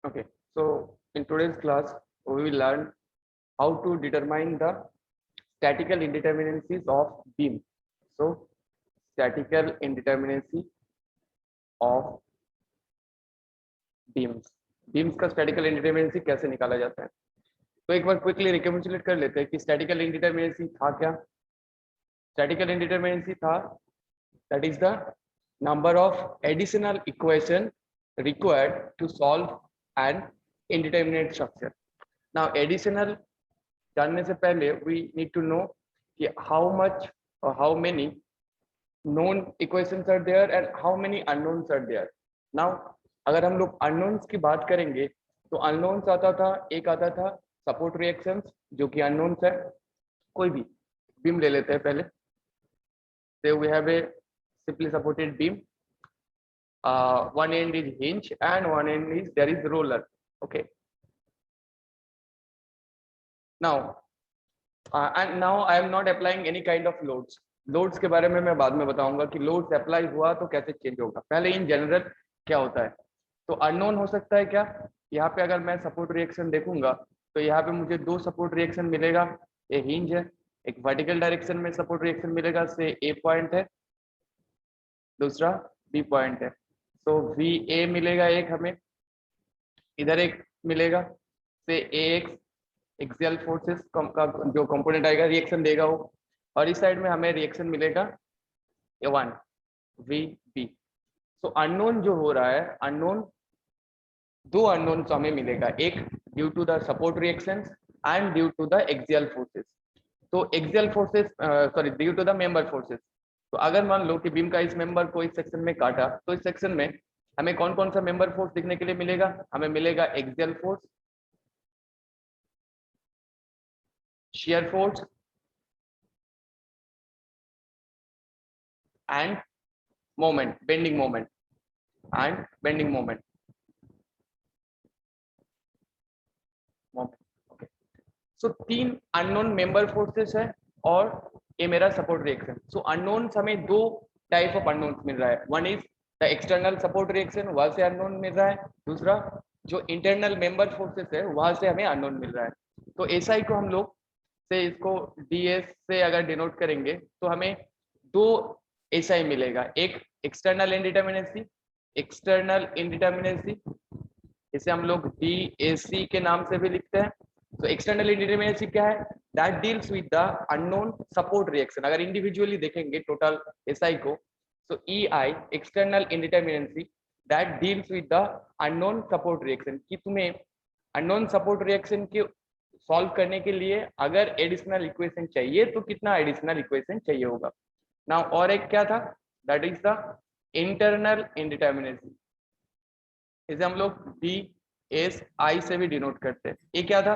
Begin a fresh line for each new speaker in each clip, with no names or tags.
Okay, so in today's class, we will learn how to determine the statical indeterminacies of beam. So, statical indeterminacy of beams. Beams का statical indeterminacy कैसे निकाला जाता है? तो एक बार quickly recapitulate कर लेते हैं कि statical indeterminacy था क्या? Statical indeterminacy था that is the number of additional equation required to solve an indeterminate structure. Now additional जानने से पहले we need to know कि how much or how many known equations are there and how many unknowns are there. Now अगर हम लोग unknowns की बात करेंगे तो unknowns आता था, एक आता था support reactions जो कि unknowns है. कोई भी beam ले लेते हैं पहले. So we have a simply supported beam. One end is hinge and one end is there is roller. Okay. Now and now I am not applying any kind of loads. Loads के बारे में मैं बाद में बताऊंगा कि loads apply हुआ तो कैसे चेंज होगा. पहले इन जनरल क्या होता है. तो अननोन हो सकता है क्या. यहाँ पे अगर मैं सपोर्ट रिएक्शन देखूंगा तो यहाँ पे मुझे दो सपोर्ट रिएक्शन मिलेगा. ये हिंज है, एक वर्टिकल डायरेक्शन में सपोर्ट रिएक्शन मिलेगा से ए पॉइंट है, दूसरा बी पॉइंट है. तो वी ए मिलेगा एक हमें, इधर एक मिलेगा से ए एक्स एक्सियल फोर्सेस का जो कंपोनेंट आएगा रिएक्शन देगा वो, और इस साइड में हमें रिएक्शन मिलेगा A1 VB. सो अननोन जो हो रहा है, अननोन दो अननोन हमें मिलेगा, एक due to the support reactions and due to the axial forces. तो axial forces sorry due to the member forces. तो अगर मान लो कि बीम का इस मेंबर को इस सेक्शन में काटा तो इस सेक्शन में हमें कौन कौन सा मेंबर फोर्स दिखने के लिए मिलेगा. हमें मिलेगा axial force, shear force and moment, bending moment and bending moment. Okay. So तीन अननोन मेंबर फोर्सेस है और ये मेरा सपोर्ट रिएक्शन. सो अननोन्स हमें दो टाइप ऑफ अननोन्स मिल रहा है. One is the external support reaction, वहां से अननोन मिल रहा है. दूसरा जो इंटरनल मेंबर फोर्सेस है वहां से हमें अननोन मिल रहा है. तो एसआई को हम लोग से इसको डीएस से अगर डिनोट करेंगे तो हमें दो एसआई मिलेगा. एक एक्सटर्नल इनडिटरमिनेसी, एक्सटर्नल इनडिटरमिनेसी इसे हम लोग डीएसी के नाम से भी लिखते हैं. तो एक्सटर्नल इनडिटरमिनेसी क्या है. That deals with the unknown support reaction. अगर इंडिविजुअली देखेंगे टोटल एसआई को तो EI external इनडिटरमिनेसी that deals with the unknown support reaction. कि तुम्हें अननोन सपोर्ट रिएक्शन के सॉल्व करने के लिए अगर एडिशनल इक्वेशन चाहिए तो कितना एडिशनल इक्वेशन चाहिए होगा. नाउ और एक क्या था, दैट इज द इंटरनल इनडिटरमिनेसी. इसे हम लोग डी एस आई से भी डिनोट करते हैं. ये क्या था,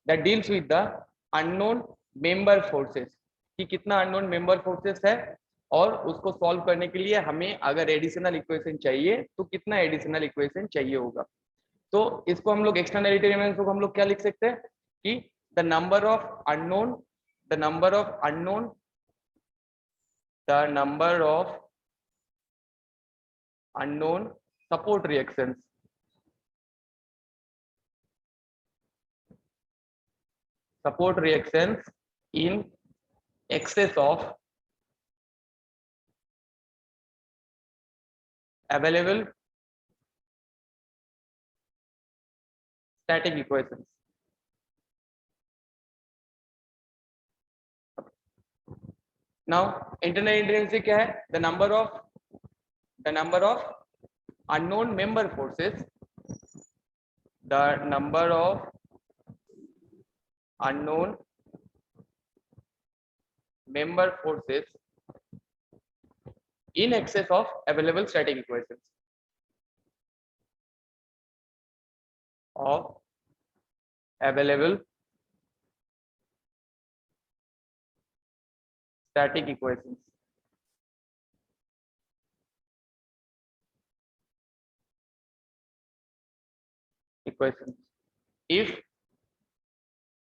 that deals with the unknown member forces. कि कितना अननोन मेंबर फोर्सेस है और उसको सॉल्व करने के लिए हमें अगर एडिशनल इक्वेशन चाहिए तो कितना एडिशनल इक्वेशन चाहिए होगा. तो इसको हम लोग एक्सटर्नल इनडिटरमिनेसी को हम लोग क्या लिख सकते हैं कि the number of unknown the number of unknown the number of unknown support reactions in excess of available static equations. Now internal indeterminacy क्या है, the number of unknown member forces, the number of unknown member forces in excess of available static equations of available static equations. If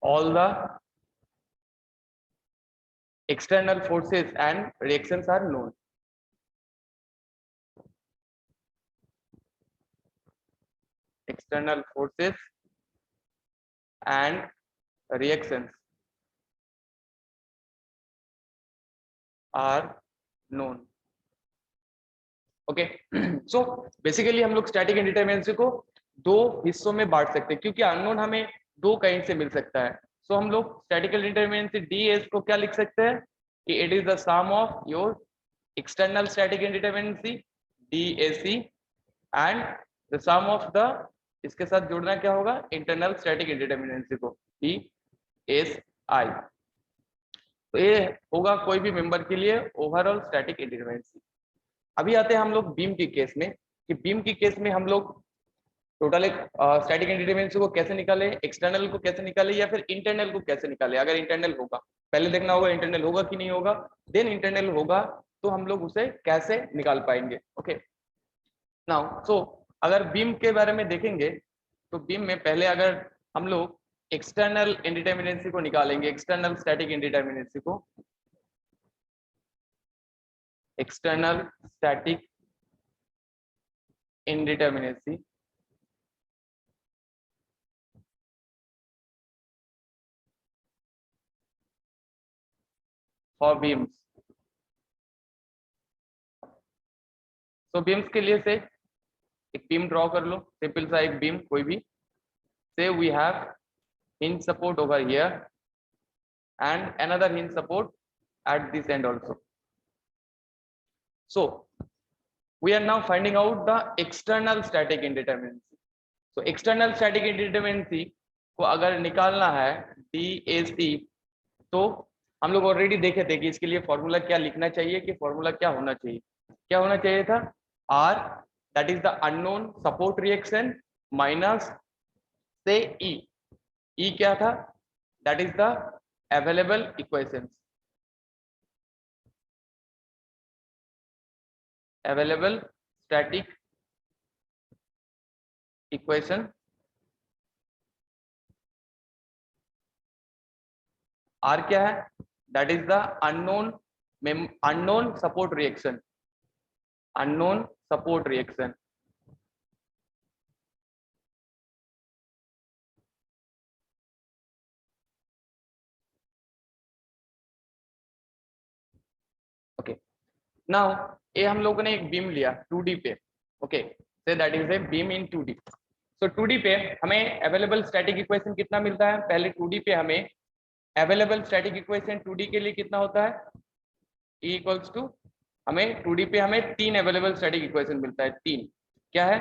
all the external forces and reactions are known. external forces and reactions are known. Okay so basically हम लोग static इंडिटरमिनेंसी को दो हिस्सों में बांट सकते हैं क्योंकि अननोन हमें दो काइंड से मिल सकता है. सो हम लोग स्टैटिकल इंडिटरमिनेंसी ds को क्या लिख सकते हैं कि it is the sum of your external static indeterminacy DAC and the sum of the, इसके साथ जोड़ना क्या होगा, इंटरनल स्टैटिक इंडिटरमिनेंसी को DSI. तो ये होगा कोई भी मेंबर के लिए ओवरऑल स्टैटिक इंडिटरमिनेंसी. अभी आते हैं हम लोग बीम के केस में कि बीम के केस में हम लोग टोटल एक स्टैटिक इंडिटरमिनेंसी को कैसे निकाले, एक्सटर्नल को कैसे निकाले या फिर इंटरनल को कैसे निकाले. अगर इंटरनल होगा पहले देखना होगा इंटरनल होगा कि नहीं होगा, देन इंटरनल होगा तो हम लोग उसे कैसे निकाल पाएंगे. ओके नाउ सो अगर बीम के बारे में देखेंगे तो बीम में पहले अगर हम लोग एक्सटर्नल इंडिटरमिनेंसी को निकालेंगे, एक्सटर्नल स्टैटिक इंडिटरमिनेंसी को, एक्सटर्नल स्टैटिक इंडिटरमिनेंसी फॉर बीम्स. तो बीम्स के लिए से एक बीम ड्रॉ कर लो, सिंपल सा एक बीम कोई भी. So we have hinge support over here and another hinge support at this end also. So we are now finding out the external static indeterminacy. So external static indeterminacy को अगर निकालना है DAC तो हम लोग already देखे थे कि इसके लिए फॉर्मूला क्या लिखना चाहिए, कि फॉर्मूला क्या होना चाहिए, क्या होना चाहिए था, R that is the unknown support reaction minus से E क्या था, that is the available equations, available static equation. R क्या है, that is the unknown support reaction, unknown support reaction. Okay now ये हम लोगों ने एक बीम लिया 2D पे. Okay say that is a beam in 2D. So 2D पे हमें अवेलेबल स्टैटिक इक्वेशन कितना मिलता है, पहले 2D पे हमें अवेलेबल स्टैटिक इक्वेशन 2D के लिए कितना होता है, E इक्वल्स टू, हमें 2D पे हमें 3 अवेलेबल स्टैटिक इक्वेशन मिलता है. 3 क्या है,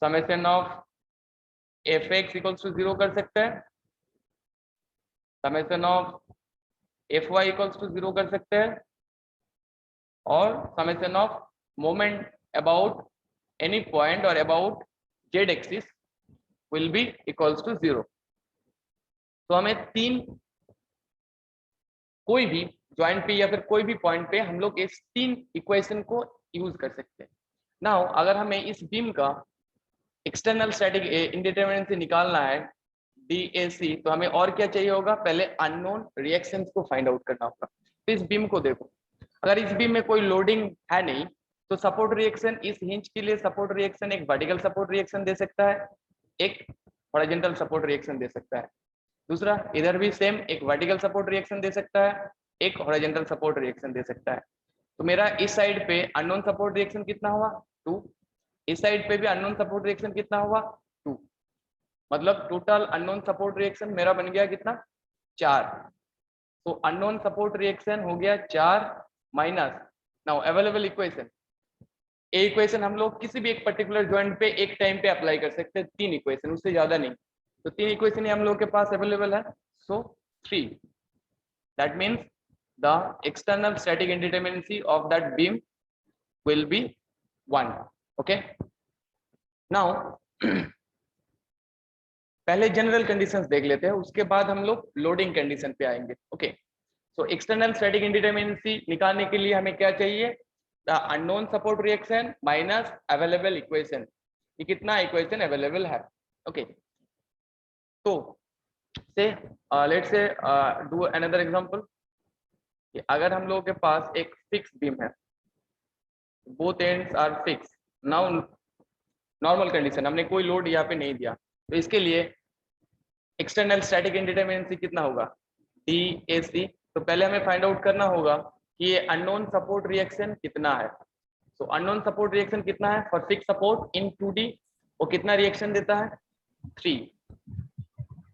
summation of Fx equals to 0 कर सकते हैं, summation of Fy equals to 0 कर सकते हैं, और summation of moment about any point और about z axis will be equals to 0. तो हमें 3 कोई भी ज्वाइंट पे या फिर कोई भी पॉइंट पे हम लोग इस 3 इक्वेशन को यूज कर सकते हैं. नाउ अगर हमें इस बीम का एक्सटर्नल स्टैटिक इंडिटरमिनेंसी निकालना है DAC तो हमें और क्या चाहिए होगा, पहले अननोन रिएक्शंस को फाइंड आउट करना होगा. तो इस बीम को देखो, अगर इस बीम में कोई लोडिंग है नहीं तो सपोर्ट रिएक्शन, इस हिंज के लिए सपोर्ट रिएक्शन एक वर्टिकल सपोर्ट रिएक्शन दे सकता है, एक हॉरिजॉन्टल सपोर्ट रिएक्शन दे सकता है. दूसरा इधर भी सेम एक वर्टिकल सपोर्ट रिएक्शन दे सकता है, एक हॉरिजॉन्टल सपोर्ट रिएक्शन दे सकता है. तो मेरा इस साइड पे अननोन सपोर्ट रिएक्शन कितना हुआ 2, इस साइड पे भी अननोन सपोर्ट रिएक्शन कितना हुआ 2, मतलब टोटल अननोन सपोर्ट रिएक्शन मेरा बन गया कितना 4. तो अननोन सपोर्ट रिएक्शन हो गया 4 माइनस नाउ अवेलेबल इक्वेशन. ए इक्वेशन हम लोग किसी भी एक पर्टिकुलर जॉइंट पे एक टाइम पे अप्लाई कर सकते हैं, 3 इक्वेशन, उससे ज्यादा नहीं. तो 3 इक्वेशन हम लोग के पास अवेलेबल है. So 3 that means the external static indeterminacy of that beam will be 1. Okay now पहले जनरल कंडीशंस देख लेते हैं, उसके बाद हम लोग लोडिंग कंडीशन पे आएंगे. ओके सो एक्सटर्नल स्टैटिक इंडिटरमिनेंसी निकालने के लिए हमें क्या चाहिए, the unknown support reaction minus available equation. ये कितना इक्वेशन अवेलेबल है. ओके तो से let's say do another example. अगर हम लोगों के पास एक फिक्स बीम है, both ends are fix. Normal condition, हमने कोई लोड यहाँ पे नहीं दिया, तो इसके लिए एक्सटर्नल स्टैटिक इंडिटरमिनेंसी कितना होगा, DAC। तो पहले हमें फाइंड आउट करना होगा कि ये अननोन सपोर्ट रिएक्शन कितना है। सो अननोन सपोर्ट रिएक्शन कितना है for fix support in 2D, वो कितना रिएक्शन देता है, 3।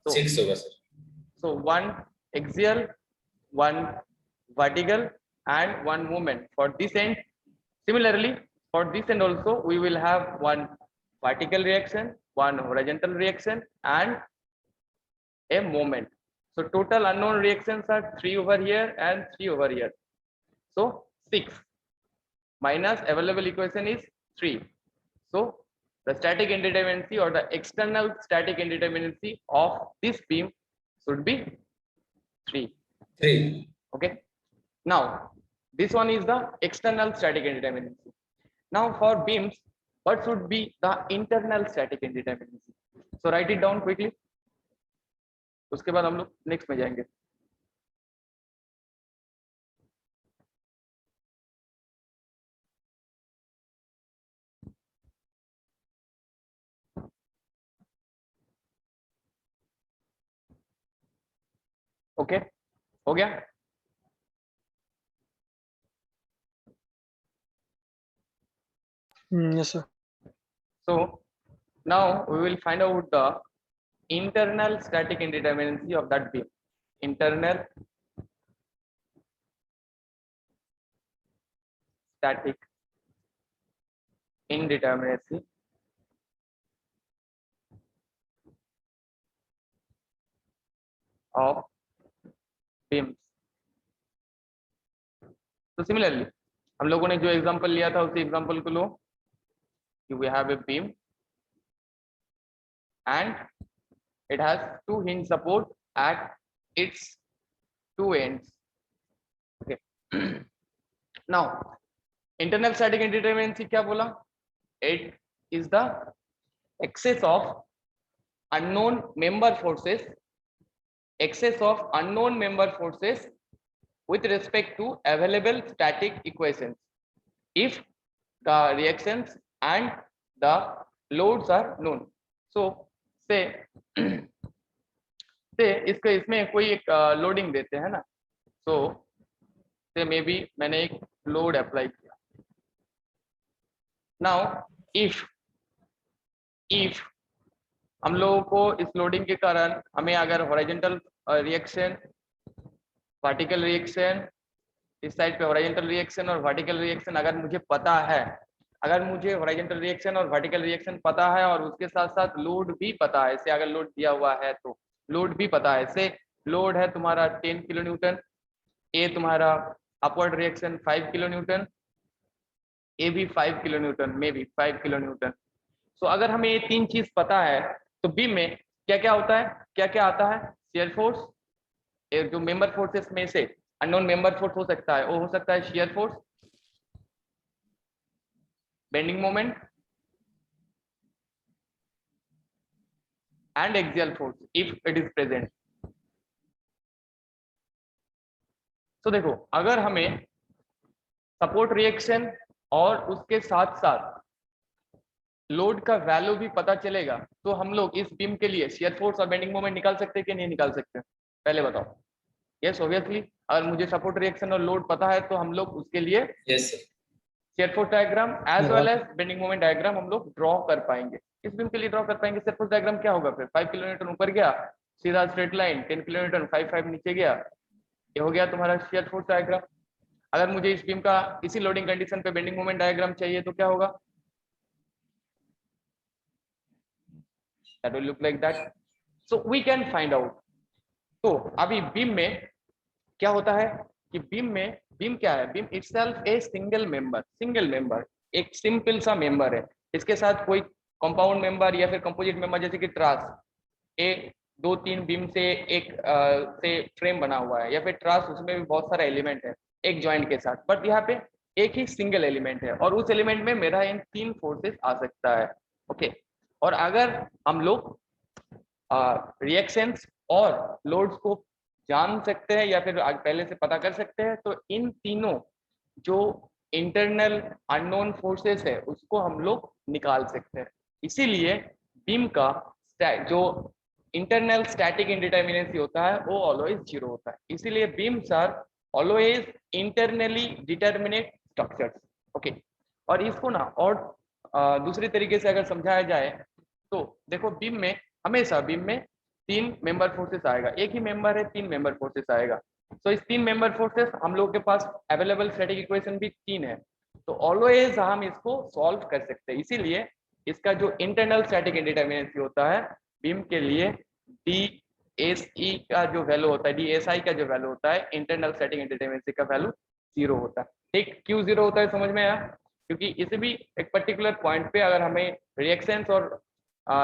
तो
6 होगा sir.
so 1 axial, 1 vertical and 1 movement for this end. Similarly for this end also we will have 1 vertical reaction, 1 horizontal reaction and a moment. So total unknown reactions are 3 over here and 3 over here, so 6 minus available equation is 3. So the static indeterminacy or the external static indeterminacy of this beam should be 3.
3.
Okay, now this one is the external static indeterminacy. Now for beams, what should be the internal static indeterminacy? So write it down quickly, उसके बाद हम लोग next में जाएंगे। Okay, हो गया?
Yes, sir.
So now we will find out the internal static indeterminacy of that beam. Internal static indeterminacy of beams. So similarly हम लोगों ने जो एग्जांपल लिया था उसी एग्जांपल को लो कि we have a beam and it has 2 hinge support at its 2 ends. Okay. Now internal static indeterminacy क्या बोला, it is the excess of unknown member forces, excess of unknown member forces with respect to available static equations if the reactions and the loads are known. So say इसके इसमें कोई एक loading देते हैं ना, so say maybe मैंने एक load apply किया। now if हम लोगों को इस लोडिंग के कारण हमें अगर हॉरिजॉन्टल रिएक्शन, वर्टिकल रिएक्शन, इस साइड पे हॉरिजॉन्टल रिएक्शन और वर्टिकल रिएक्शन अगर मुझे पता है, अगर मुझे हॉरिजॉन्टल रिएक्शन और वर्टिकल रिएक्शन पता है और उसके साथ साथ लोड भी पता है, इसे अगर लोड दिया हुआ है तो लोड भी पता है, से लोड है तुम्हारा 10 किलो न्यूटन, ए तुम्हारा अपवर्ड रिएक्शन 5 किलो न्यूटन, ए भी 5 किलो न्यूटन, मे भी 5 किलो न्यूटन। सो अगर हमें ये 3 चीज पता है तो बीम में क्या क्या होता है, क्या क्या आता है, शियर फोर्स, जो मेंबर फोर्सेस में से अननोन मेंबर फोर्स हो सकता है, वो हो सकता है shear force, bending moment and axial force if it is present. तो देखो अगर हमें सपोर्ट रिएक्शन और उसके साथ साथ लोड का वैल्यू भी पता चलेगा तो हम लोग इस बीम के लिए शियर फोर्स और बेंडिंग मोमेंट निकाल सकते हैं कि नहीं निकाल सकते, पहले बताओ। यस ऑब्वियसली, अगर मुझे सपोर्ट रिएक्शन और लोड पता है तो हम लोग उसके लिए
yes sir,
shear force diagram as well as bending moment diagram हम लोग ड्रॉ कर पाएंगे। इस बीम के लिए ड्रॉ कर पाएंगे। शियर फोर्स डायग्राम क्या होगा फिर, 5 किलोमीटर ऊपर गया सीधा स्ट्रेट लाइन, 10 किलोमीटर 5 नीचे गया, ये हो गया तुम्हारा शियर फोर्स डायग्राम। अगर मुझे इस बीम का इसी लोडिंग कंडीशन पे बेंडिंग मोमेंट डायग्राम चाहिए तो क्या होगा, that will look like that. So we can find out. तो अभी बीम में क्या होता है कि बीम क्या है, beam itself a single member, एक सिंपल सा मेंबर है, इसके साथ कोई कंपाउंड मेंबर या फिर कंपोजिट मेंबर जैसे कि ट्रास, एक 2-3 बीम से एक से फ्रेम बना हुआ है, या फिर ट्रास उसमें भी बहुत सारा एलिमेंट है एक जॉइंट के साथ, बट यहाँ पे एक ही सिंगल एलिमेंट है और उस एलिमेंट में मेरा इन 3 फोर्सेस आ सकता है। ओके, और अगर हम लोग रिएक्शंस और लोड्स को जान सकते हैं या फिर पहले से पता कर सकते हैं तो इन तीनों जो इंटरनल अननोन फोर्सेस है उसको हम लोग निकाल सकते हैं। इसीलिए बीम का जो इंटरनल स्टैटिक इंडिटरमिनेंसी होता है वो ऑलवेज 0 होता है। इसीलिए beams are always internally determinate structures. Okay, और इसको ना और दूसरे तरीके से अगर समझाया जाए तो देखो बीम में हमेशा बीम में 3 मेंबर फोर्सेस आएगा, एक ही मेंबर है 3 मेंबर फोर्सेस आएगा। तो इस 3 मेंबर फोर्सेस हम लोग के पास अवेलेबल स्टैटिक इक्वेशन भी 3 है, तो ऑलवेज हम इसको सॉल्व कर सकते हैं। इसीलिए इसका जो इंटरनल स्टैटिक इंडिटरमिनेंसी होता है बीम के लिए डी एस ई का जो वैल्यू होता है, डी एस आई का जो वैल्यू होता है इंटरनल स्टैटिक इंडिटरमिनेंसी का वैल्यू 0 होता है। ठीक, क्यों 0 होता है समझ में आया? क्योंकि इसे भी एक पर्टिकुलर पॉइंट पे अगर हमें रिएक्शंस और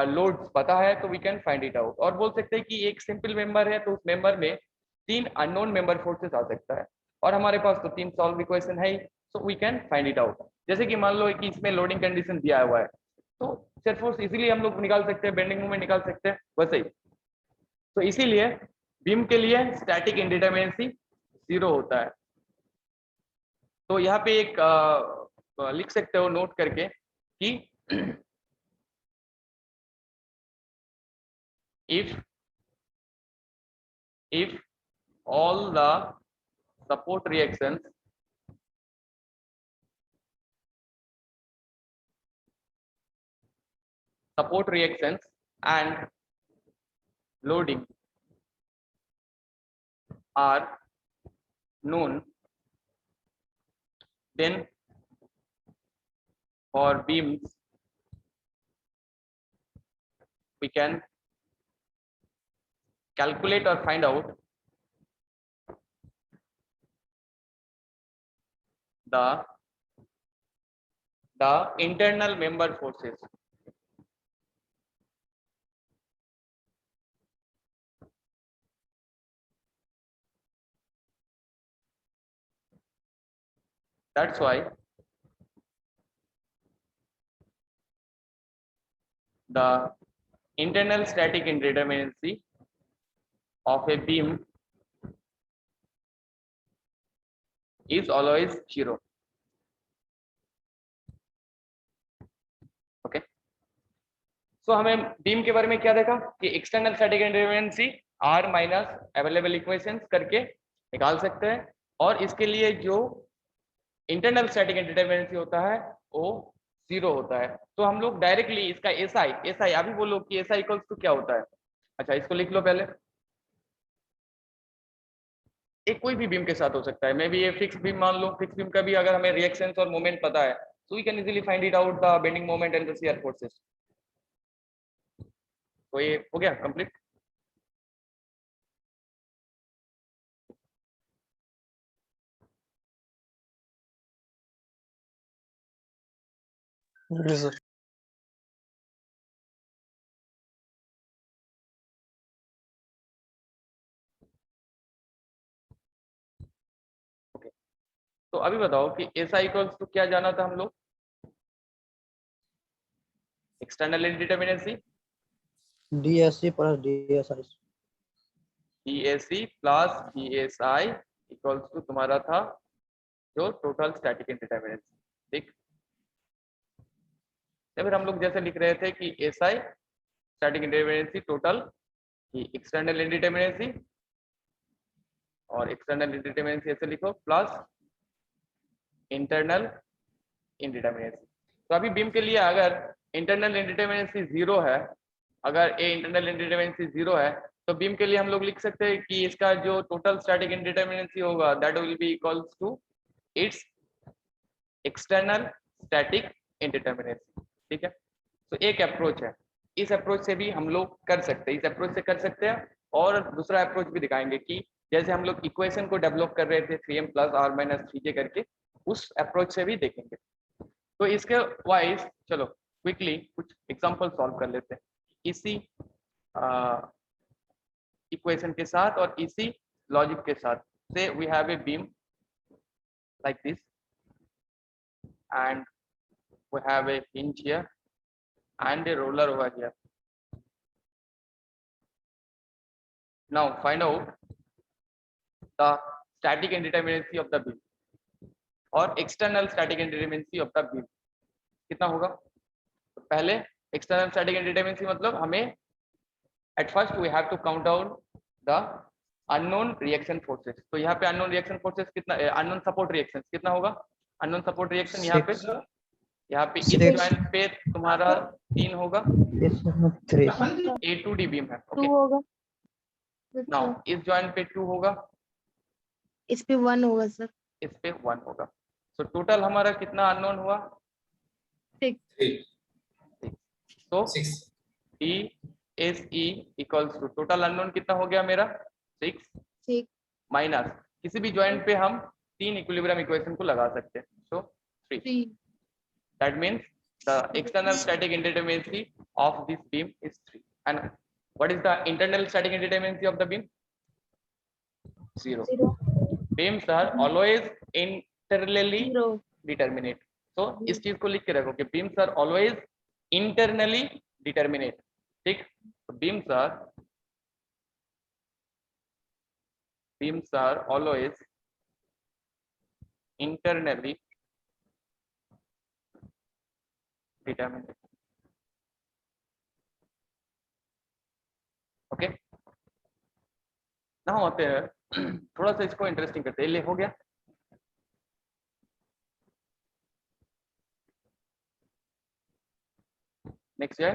लोड्स पता है तो we can find it out. और बोल सकते हैं कि एक सिंपल मेंबर है तो उस मेंबर में 3 अननोन मेंबर फोर्सेस आ सकता है, और हमारे पास तो 3 सॉल्व इक्वेशन है ही, so we can find it out. जैसे कि मान लो कि इसमें लोडिंग कंडीशन दिया हुआ है तो शियर फोर्स इजीली हम लोग निकाल सकते हैं, बेंडिंग मोमेंट निकाल सकते हैं वैसे ही। तो इसीलिए बीम के लिए स्टैटिक इंडिटरमिनेंसी 0 होता है। तो यहाँ पे एक लिख सकते हो नोट करके कि if all the support reactions and loading are known, then for beams we can calculate or find out the internal member forces. That's why the internal static indeterminacy of a beam is always 0. Okay, so हमें beam के बारे में क्या देखा कि external static indeterminacy R minus available equations करके निकाल सकते हैं, और इसके लिए जो इंटरनल स्टैटिक इंडिटरमिनेंसी होता है वो 0 होता है। तो हम लोग डायरेक्टली इसका एसआई अभी बोलो कि एसआई इक्वल्स टू क्या होता है। अच्छा, इसको लिख लो पहले। एक कोई भी बीम के साथ हो सकता है, मे बी ये फिक्स बीम मान लो, फिक्स बीम का भी अगर हमें रिएक्शंस और मोमेंट पता है तो we can easily find it out the bending moment and the shear forces. तो ये हो गया कंप्लीट।
जी सर।
ओके, तो अभी बताओ कि एसआई इक्वल्स टू क्या जाना था हम लोग? External indeterminacy
DSC plus DSI.
DSC plus DSI equals to तुम्हारा था जो टोटल स्टैटिक इंडिटरमिनेंसी। ठीक, या फिर हम लोग जैसे लिख रहे थे कि एसआई स्टैटिक इंडिटरमिनेंसी टोटल की एक्सटर्नल इंडिटरमिनेंसी, और एक्सटर्नल इंडिटरमिनेंसी ऐसे लिखो प्लस इंटरनल इंडिटरमिनेंसी। तो अभी बीम के लिए अगर इंटरनल इंडिटरमिनेंसी 0 है, अगर ए इंटरनल इंडिटरमिनेंसी 0 है तो बीम के लिए हम लोग लिख सकते हैं कि इसका जो टोटल स्टैटिक इंडिटरमिनेंसी होगा that will be equals to its external static indeterminacy. ठीक है, तो एक अप्रोच है, इस अप्रोच से भी हम लोग कर सकते हैं, इस अप्रोच से कर सकते हैं, और दूसरा अप्रोच भी दिखाएंगे कि जैसे हम लोग इक्वेशन को डेवलप कर रहे थे 3m plus are minus 3j करके, उस अप्रोच से भी देखेंगे। तो इसके वाइज चलो क्विकली कुछ एग्जांपल सॉल्व कर लेते हैं इसी इक्वेशन के साथ और इसी लॉजिक के साथ। Say we have a beam like this and we have a hinge here and a roller over here. Now find out the static indeterminacy of the beam और external static indeterminacy of the beam कितना होगा। तो पहले external static indeterminacy मतलब हमें at first we have to count out the unknown reaction forces. तो यहाँ पे अननोन रिएक्शन फोर्सेस कितना, अननोन सपोर्ट रिएक्शन कितना होगा? अननोन सपोर्ट रिएक्शन यहाँ पे इस
Six.
जॉइंट पे तुम्हारा 3 होगा,
Yes, sir. 3.
A2D बीम है।
टू
ओके,
होगा,
नाउ इस जॉइंट पे 2 होगा,
इस पे 1 होगा सर।
इस पे 1 होगा। तो टोटल हमारा कितना अननोन हुआ?
6।
तो
6
DSE equals to total unknown कितना हो गया मेरा? 6 माइनस किसी भी जॉइंट पे हम 3 इक्विलिब्रियम इक्वेशन को लगा सकते हैं, सो 3। That means the external static indeterminacy of this beam is 3. And what is the internal static indeterminacy of the beam? 0. Beams are always internally determinate. So इस चीज को लिख के रखो कि beams are always internally determinate. ठीक, तो beams are always internally determinate. Okay, now आते हैं थोड़ा सा इसको इंटरेस्टिंग करते हैं। ये हो गया, नेक्स्ट है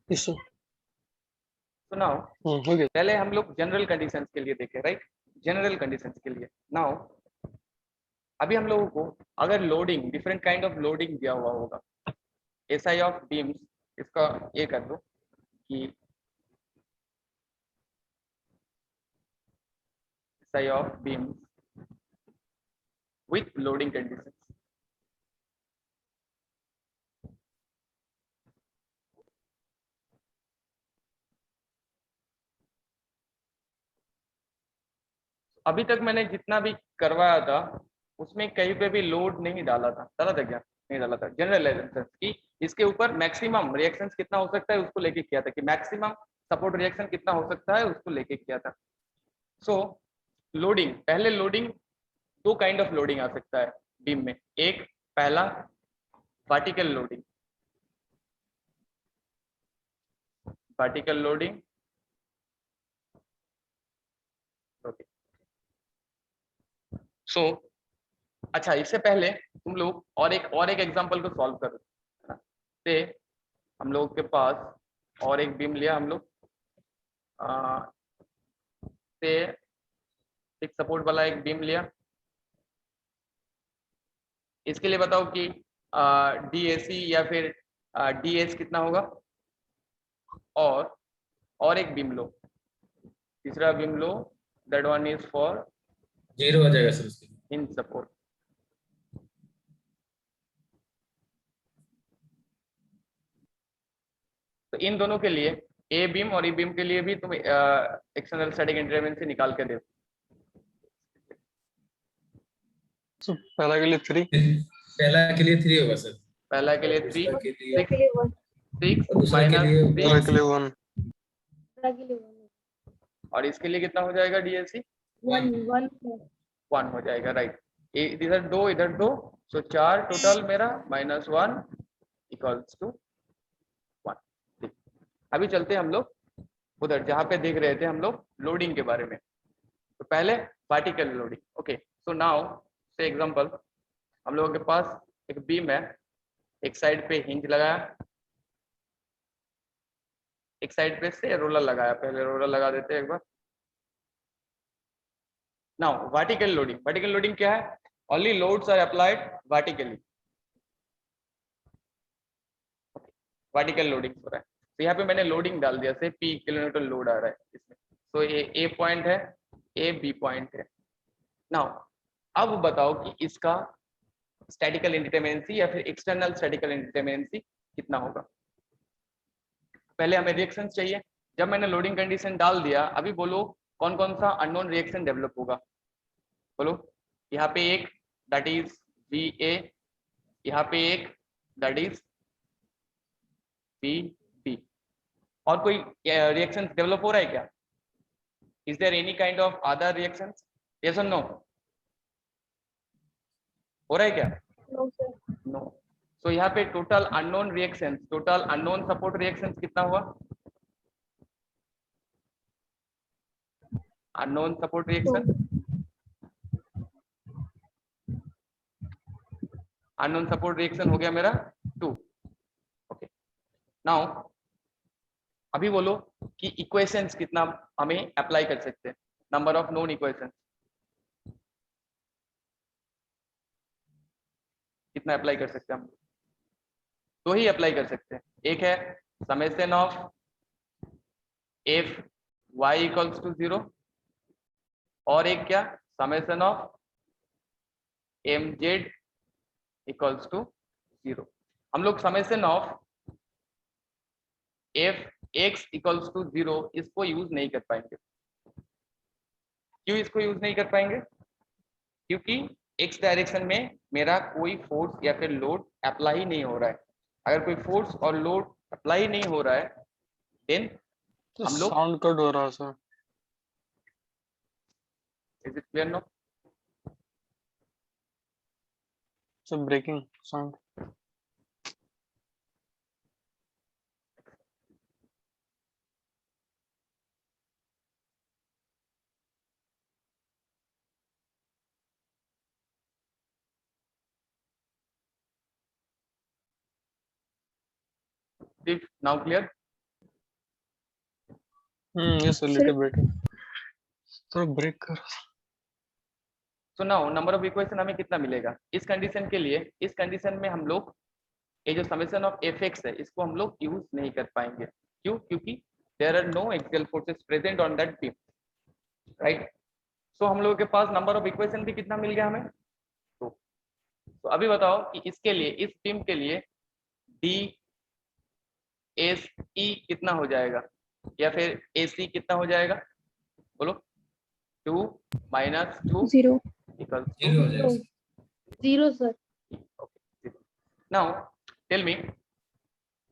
Yes, sir.
तो नाउ
हो गया.
पहले हम लोग जनरल कंडीशंस के लिए देखें, राइट? जनरल कंडीशंस के लिए नाउ अभी हम लोगों को अगर loading, different kind of loading दिया हुआ होगा, एसआई ऑफ बीम्स, इसका ये कर दो कि SI of beams with loading conditions. अभी तक मैंने जितना भी करवाया था उसमें कहीं पे भी लोड नहीं डाला था, डाला था क्या? नहीं डाला था। जनरल की इसके ऊपर मैक्सिमम रिएक्शंस कितना हो सकता है उसको लेके किया था, कि मैक्सिमम सपोर्ट रिएक्शन कितना हो सकता है उसको लेके किया था। सो लोडिंग, पहले लोडिंग, 2 काइंड ऑफ लोडिंग आ सकता है बीम में। एक पहला वर्टिकल लोडिंग, वर्टिकल लोडिंग सो अच्छा, इससे पहले तुम लोग और एक एग्जांपल को सॉल्व करो, है ना? से हम लोग के पास और एक बीम लिया हम लोग, से एक सपोर्ट वाला एक बीम लिया। इसके लिए बताओ कि DAC या फिर DS कितना होगा, और एक बीम लो, तीसरा beam low, that one is for
0 हो जाएगा सर उसके लिए।
इन सपोर्ट। तो इन दोनों के लिए, ए बीम और ई बीम के लिए भी तुम एक्सटर्नल स्टैटिक इंटरवेंसी निकाल के दे।
पहला के लिए 3.
पहला के लिए 3 होगा सर।
पहला के लिए 3,
दूसरा के लिए
6
और दूसरे के
माइनस
लिए
3,
दूसरे के लिए 1.
और इसके लिए कितना हो जाएगा? DSC 1 हो जाएगा, राइट? इधर 2 इधर 2, सो 4 टोटल मेरा, -1 इक्वल्स टू 1। ठीक, अभी चलते हैं हम लोग उधर जहाँ पे देख रहे थे हम लोग लोडिंग के बारे में। तो पहले vertical loading. Okay, so now से एग्जांपल, हम लोगों के पास एक बीम है, एक साइड पे हिंज लगाया, एक साइड पे से रोलर लगाया। पहले रोलर लगा देते हैं एक बार। Now vertical loading, vertical loading क्या है? Only loads are applied vertically, vertical loading हो रहा है। तो यहाँ पे मैंने लोडिंग डाल दिया, से P किलोमीटर लोड आ रहा है इसमें। तो ये A पॉइंट है, A B पॉइंट है। नाउ अब बताओ कि इसका स्टैटिकल इंडिटरमिनेंसी या फिर एक्सटर्नल स्टैटिकल इंडिटरमिनेंसी कितना होगा? पहले हमें रिएक्शंस चाहिए। जब मैंने लोडिंग कंडीशन डाल दिया, अभी बोलो कौन कौन सा अननोन रिएक्शन डेवलप होगा? बोलो। यहाँ पे एक दैट इज VA, यहाँ पे एक दैट इज VB। और कोई रिएक्शन डेवलप हो रहा है क्या? Is there any kind of other reactions? Yes or no? हो रहा है क्या?
No, sir.
No. So यहाँ पे total unknown reactions, total unknown support reactions कितना हुआ? Unknown support reaction. Unknown support reaction हो गया मेरा 2. Okay. Now अभी बोलो कि इक्वेशंस कितना हमें अप्लाई कर सकते हैं, नंबर ऑफ नोन इक्वेशंस कितना अप्लाई कर सकते हैं हम? दो ही अप्लाई कर सकते हैं. एक है summation of F Y equals to 0 और एक क्या summation of M Z equals to 0. हम लोग summation of F X equals to 0 इसको यूज नहीं कर पाएंगे. क्यों इसको यूज नहीं कर पाएंगे? क्योंकि एक्स डायरेक्शन में मेरा कोई फोर्स या फिर लोड अप्लाई नहीं हो रहा है. अगर कोई फोर्स और लोड अप्लाई नहीं हो रहा है देन
तो
हम लोग
साउंड कट हो रहा है sir.
Is it clear no?
Sir breaking sound.
Now clear?
Yes sir little breaking. थोड़ा ब्रेक कर.
So now number of equation हमें कितना मिलेगा इस कंडीशन के लिए? इस कंडीशन में हम लोग ये जो समेशन ऑफ एफ एक्स है इसको हम लोग यूज नहीं कर पाएंगे. क्यों? क्योंकि there are no axial forces present on that beam, right? So हम लोगों के पास नंबर ऑफ इक्वेशन भी कितना मिल गया हमें? तो अभी बताओ कि इसके लिए, इस बीम के लिए डी एस ई कितना हो जाएगा या फिर ए सी कितना हो जाएगा? बोलो. 2 - 2
0.
इक्वल्स
0 हो जाएगा sir.
0, sir.
Now tell me,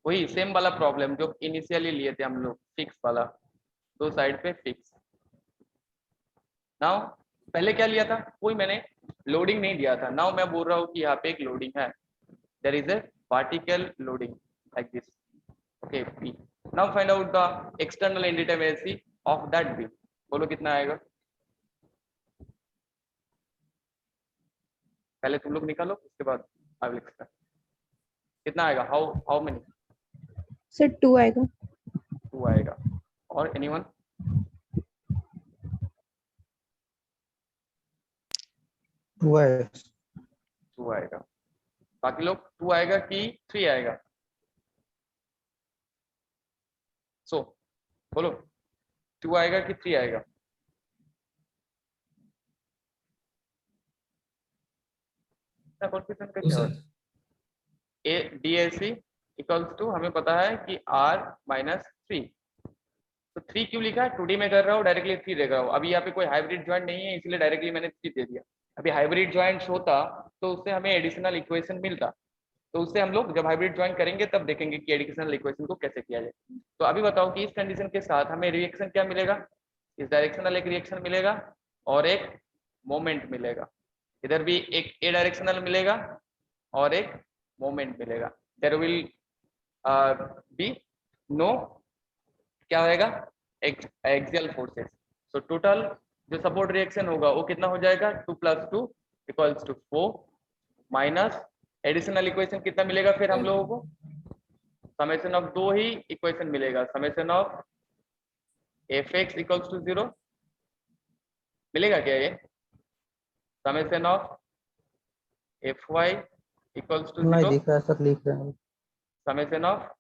वही सेम वाला प्रॉब्लम जो इनिशियली लिए थे हम लोग, फिक्स वाला, दो साइड पे फिक्स. नाउ पहले क्या लिया था? कोई मैंने लोडिंग नहीं दिया था. नाउ मैं बोल रहा हूँ कि यहाँ पे एक लोडिंग है, there is a vertical loading like this. Okay P. Now find out the external indeterminacy of that B. बोलो कितना आएगा? पहले तुम लोग निकालो उसके बाद आई विल एक्सप्लेन. कितना आएगा? How many?
Sir, 2 आएगा.
2 आएगा. और एनीवन?
2 है.
2 आएगा. बाकी लोग 2 आएगा कि 3 आएगा? सो बोलो 2 आएगा कि 3 आएगा? कॉन्फ्यूजन का
टू
क्या है?
Sir.
A D S C equals to हमें पता है कि R - 3. तो 3 क्यों लिखा है? 2D में कर रहा हूँ डायरेक्टली 3 दे रहा हूँ. अभी यहाँ पे कोई हाइब्रिड ज्वाइंट नहीं है इसलिए डायरेक्टली मैंने 3 दे दिया. अभी हाइब्रिड ज्वाइंट्स होता तो उससे हमें एडिशनल इक्वेशन मिलता. तो उससे हम लोग जब हाइब्रिड ज्वाइन करेंगे तब देखेंगे कि एडिशनल इक्वेशन को कैसे किया जाए. तो अभी बताओ कि इस कंडीशन के साथ हमें रिएक्शन क्या मिलेगा? इस डायरेक्शनल एक रिएक्शन मिलेगा और एक मोमेंट मिलेगा. इधर भी एक ए डायरेक्शनल मिलेगा और एक मोमेंट मिलेगा. देयर विल बी नो क्या होएगा? Axial forces. सो टोटल जो सपोर्ट रिएक्शन होगा वो कितना हो जाएगा? 2 + 2 = 4 माइनस एडिशनल इक्वेशन कितना मिलेगा फिर हम लोगों को? समेशन ऑफ दो ही इक्वेशन मिलेगा. Summation of F X equals to 0 मिलेगा क्या? ये summation of F Y equals to 0
दिख रहा है सर, लिख रहे हैं.
Summation of